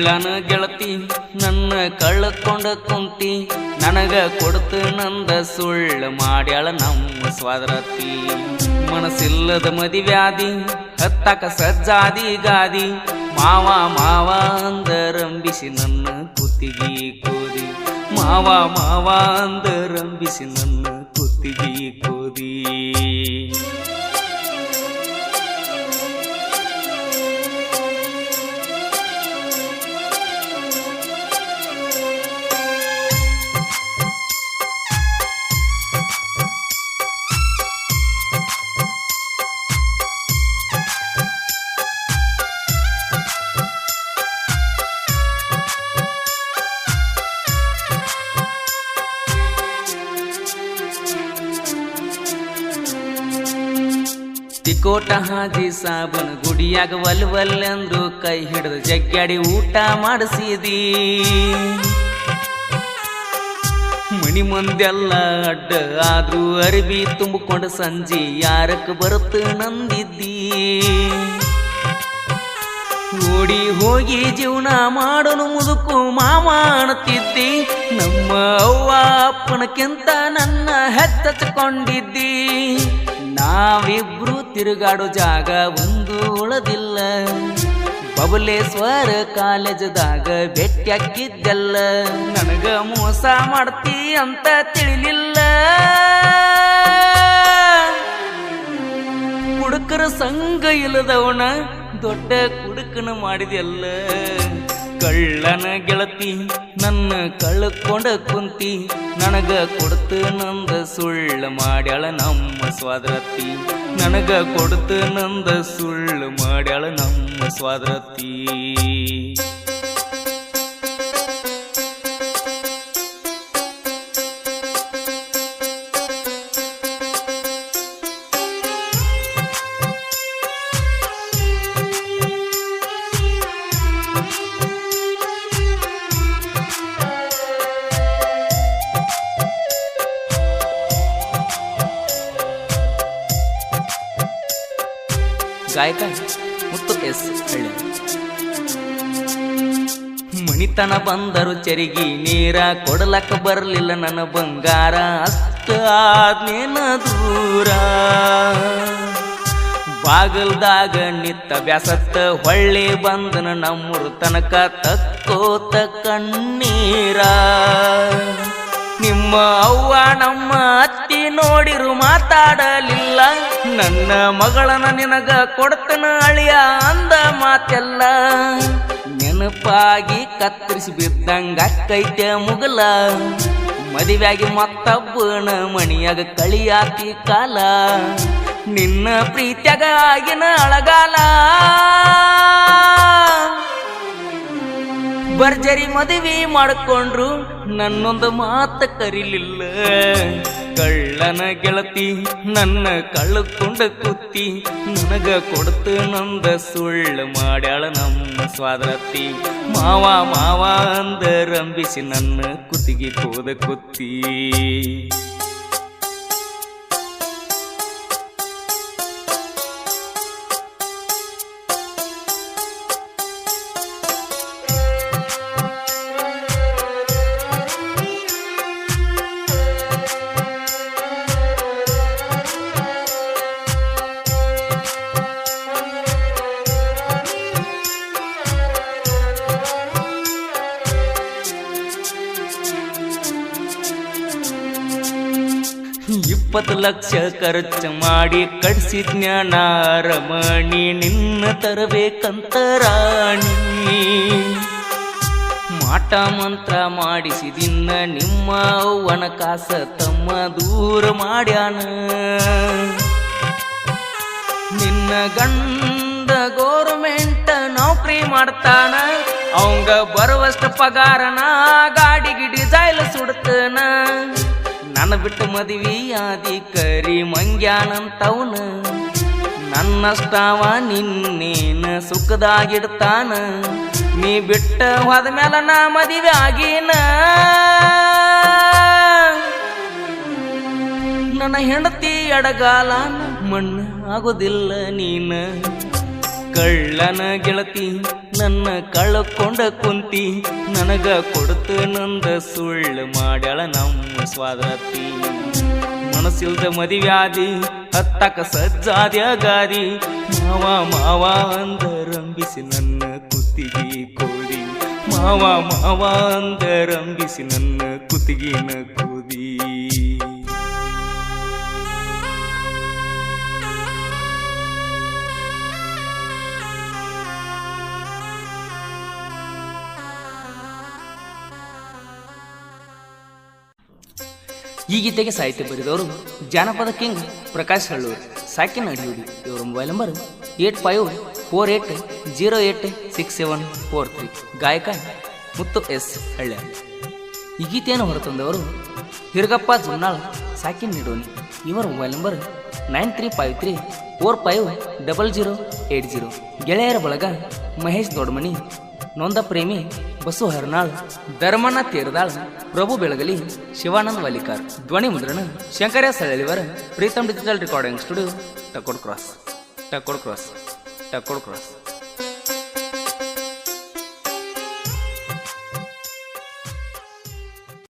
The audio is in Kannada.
ಕಳ್ಳನ ಗೆಳತಿ ನನ್ನ ಕಳ್ಕೊಂಡ ಕುಂತಿ ನನಗ ಕೊಡ್ತು ನಂದ ಸುಳ್ಳು ಮಾಡ್ಯಾಳ ನಮ್ಮ ಸ್ವಾದರತಿ ಮನಸ್ಸಿಲ್ಲದ ಮದಿವ್ಯಾದಿ ಹತ್ತಕ ಸಜ್ಜಾದಿ ಗಾದಿ ಮಾವ ಮಾವ ಅಂದರಂಬಿಸಿ ನನ್ನ ಕುತ್ತಿಗೆ ಕೋದಿ ಮಾವ ಮಾವ ಅಂದರಂಬಿಸಿ ನನ್ನ ಕುತ್ತಿಗೆ ಕೋದಿ ತಿಕೋಟ ಹಾಜಿ ಸಾಬನ ಗುಡಿಯಾಗ ವಲ್ ಅಂದ್ರು ಕೈ ಹಿಡಿದು ಜಗ್ಗಾಡಿ ಊಟ ಮಾಡಿಸಿದಿ ಮಣಿ ಮಂದೆಲ್ಲ ಅಡ್ಡ ಆದ್ರೂ ಅರಿವಿ ತುಂಬಿಕೊಂಡು ಸಂಜೆ ಯಾರಕ್ಕೆ ಬರುತ್ತ ನಂದಿದ್ದಿ ಓಡಿ ಹೋಗಿ ಜೀವನ ಮಾಡೋನು ಮುದುಕು ಮಾಮ ಅನ್ನುತ್ತಿದ್ದಿ ನಮ್ಮ ಅವ್ವ ಅಪ್ಪನಕ್ಕಿಂತ ನನ್ನ ಹೆತ್ತಚ್ಕೊಂಡಿದ್ದಿ ನಾವಿಬ್ರು ತಿರುಗಾಡೋ ಜಾಗ ಒಂದು ಉಳದಿಲ್ಲ ಬಬಲೇಶ್ವರ ಕಾಲೇಜದಾಗ ಭೇಟಿಯಾಗಿದ್ದೆಲ್ಲ ನನಗ ಮೋಸ ಮಾಡ್ತಿ ಅಂತ ತಿಳಿಲಿಲ್ಲ ಕುಡುಕರ ಸಂಘ ಇಲ್ಲದವನ ದೊಡ್ಡ ಕುಡುಕನ ಮಾಡಿದೆಲ್ಲ ಕಳ್ಳನ ಗೆಳತಿ ನನ್ನ ಕಳ್ಕೊಂಡ ಕುಂತಿ ನನಗ ಕೊಡ್ತು ನಂದ ಸುಳ್ಳು ಮಾಡ್ಯಾಳ ನಮ್ಮ ಸ್ವಾದರತಿ ನನಗ ಕೊಡ್ತು ನಂದ ಸುಳ್ಳು ಮಾಡ್ಯಾಳ ನಮ್ಮ ಸ್ವಾದರತಿ ಗಾಯಕ ಮುತ್ತು ಎಸ್ ಹಳ್ಳಿ ಮಣಿತನ ಬಂದರು ಚರಿಗಿ ನೀರ ಕೊಡಲಕ್ಕ ಬರಲಿಲ್ಲ ನನ್ನ ಬಂಗಾರ ಅಷ್ಟ ಆದ್ನೇನ ದೂರ ಬಾಗಲ್ದಾಗ ನಿತ್ತ ಬ್ಯಾಸತ್ತ ಹೊಳ್ಳಿ ಬಂದನ ನಮ್ಮೂರು ತನಕ ತಕ್ಕೋತ ಕಣ್ಣೀರ ನಿಮ್ಮ ಅವ್ವ ನಮ್ಮ ಅತ್ತಿ ನೋಡಿರು ಮಾತಾಡಲಿಲ್ಲ ನನ್ನ ಮಗಳನ ನಿನಗ ಕೊಡ್ತನ ಅಳಿಯ ಅಂದ ಮಾತೆಲ್ಲ ನೆನಪಾಗಿ ಕತ್ತರಿಸಿ ಬಿದ್ದಂಗ ಕೈತೆ ಮುಗಲ ಮದುವೆಯಾಗಿ ಮತ್ತೊಬ್ಬನ ಮಣಿಯಾಗ ಕಳಿಯಾತಿ ಕಾಲ ನಿನ್ನ ಪ್ರೀತ್ಯಾಗ ಆಗಿನ ಅಳಗಾಲ ಭರ್ಜರಿ ಮದುವೆ ಮಾಡಿಕೊಂಡ್ರು ನನ್ನೊಂದು ಮಾತ ಕರಿಲಿಲ್ಲ ಕಳ್ಳನ ಗೆಳತಿ ನನ್ನ ಕಳ್ಕೊಂಡ ಕುತ್ತಿ ನನಗ ಕೊಡ್ತು ನಂದ ಸುಳ್ಳು ಮಾಡ್ಯಾಳ ನಮ್ಮ ಸ್ವಾದರತಿ ಮಾವ ಮಾವ ಅಂದರಂಬಿಸಿ ನನ್ನ ಕುತ್ತಿಗೆ ಕೋದ ಕುತ್ತಿ $20 ಲಕ್ಷ ಖರ್ಚು ಮಾಡಿ ಕಟ್ಸಿದ್ನ್ಯ ನಾರಮಣಿ ನಿನ್ನ ತರಬೇಕಂತ ರಾಣಿ ಮಾಟ ಮಂತ್ರ ಮಾಡಿಸಿದಿನ್ನ ನಿಮ್ಮ ಅವ್ವನ ಕಾಸ ತಮ್ಮ ದೂರ ಮಾಡ್ಯಾನ ನಿನ್ನ ಗಂಡ ಗೌರ್ಮೆಂಟ್ ನೌಕರಿ ಮಾಡ್ತಾನ ಅವಂಗ ಬರುವಷ್ಟು ಪಗಾರನ ಗಾಡಿಗೆ ಡಿಸೈಲ್ ಸುಡ್ತಾನ ನನ್ನ ಬಿಟ್ಟು ಮದುವೆ ಆದಿ ಕರಿ ಮಂಗ್ಯಾನಂತವನ ನನ್ನಷ್ಟವ ನಿನ್ನೇನ ಸುಖದಾಗಿಡ್ತಾನ ನೀ ಬಿಟ್ಟ ಹೋದ ಮೇಲೆ ನಾ ಮದುವೆ ಆಗಿನ ನನ್ನ ಹೆಂಡತಿ ಎಡಗಾಲ ಮಣ್ಣು ಆಗೋದಿಲ್ಲ ನೀನ ಕಳ್ಳನ ಗೆಳತಿ ನನ್ನ ಕಳ್ಕೊಂಡ ಕುಂತಿ ನನಗ ಕೊಡುತ್ತ ನಂದ ಸುಳ್ಳು ಮಾಡ್ಯಾಳ ನಮ್ಮ ಸ್ವಾದರತಿ ಮನಸ್ಸಿಲ್ದ ಮದಿವ್ಯಾದಿ ಹತ್ತಕ ಸಜ್ಜಾದ್ಯ ಗಾದಿ ಮಾವ ಮಾವ ಅಂದರಂಬಿಸಿ ನನ್ನ ಕುತ್ತಿಗೆ ಕೋದಿ ಮಾವ ಮಾವ ಅಂದರಂಬಿಸಿ ನನ್ನ ಕುತ್ತಿಗೆನ ಕೋದಿ ಈ ಗೀತೆಗೆ ಸಾಹಿತ್ಯ ಬರೆದವರು ಜಾನಪದ ಕಿಂಗ್ ಪ್ರಕಾಶ್ ಹಳ್ಳೂರು ಸಾಕಿನ ಅಡಿಯೂಡಿ. ಇವರ ಮೊಬೈಲ್ ನಂಬರ್ 8548086743. ಗಾಯಕ ಮುತ್ತು ಎಸ್ ಹಳ್ಳ್ಯ. ಈ ಗೀತೆಯನ್ನು ಹೊರತಂದವರು ಹಿರಗಪ್ಪ ಜುನ್ನಾಳ್ ಸಾಕಿನ್ ನಿಡೋನಿ. ಇವರ ಮೊಬೈಲ್ ನಂಬರ್ 9353450080. ಗೆಳೆಯರ ಬಳಗ ಮಹೇಶ್ ದೊಡ್ಮನಿ, ನೊಂದ ಪ್ರೇಮಿ ಬಸು ಹರ್ನಾಳ್, ಧರ್ಮಣ್ಣ ತೇರದಾಳ್, ಪ್ರಭು ಬೆಳಗಲಿ, ಶಿವಾನಂದ್ ವಾಲಿಕಾರ್. ಧ್ವನಿ ಮುದ್ರಣ ಶಂಕರ ಸಳಲಿವರ, Preetam digital recording studio, Takod cross.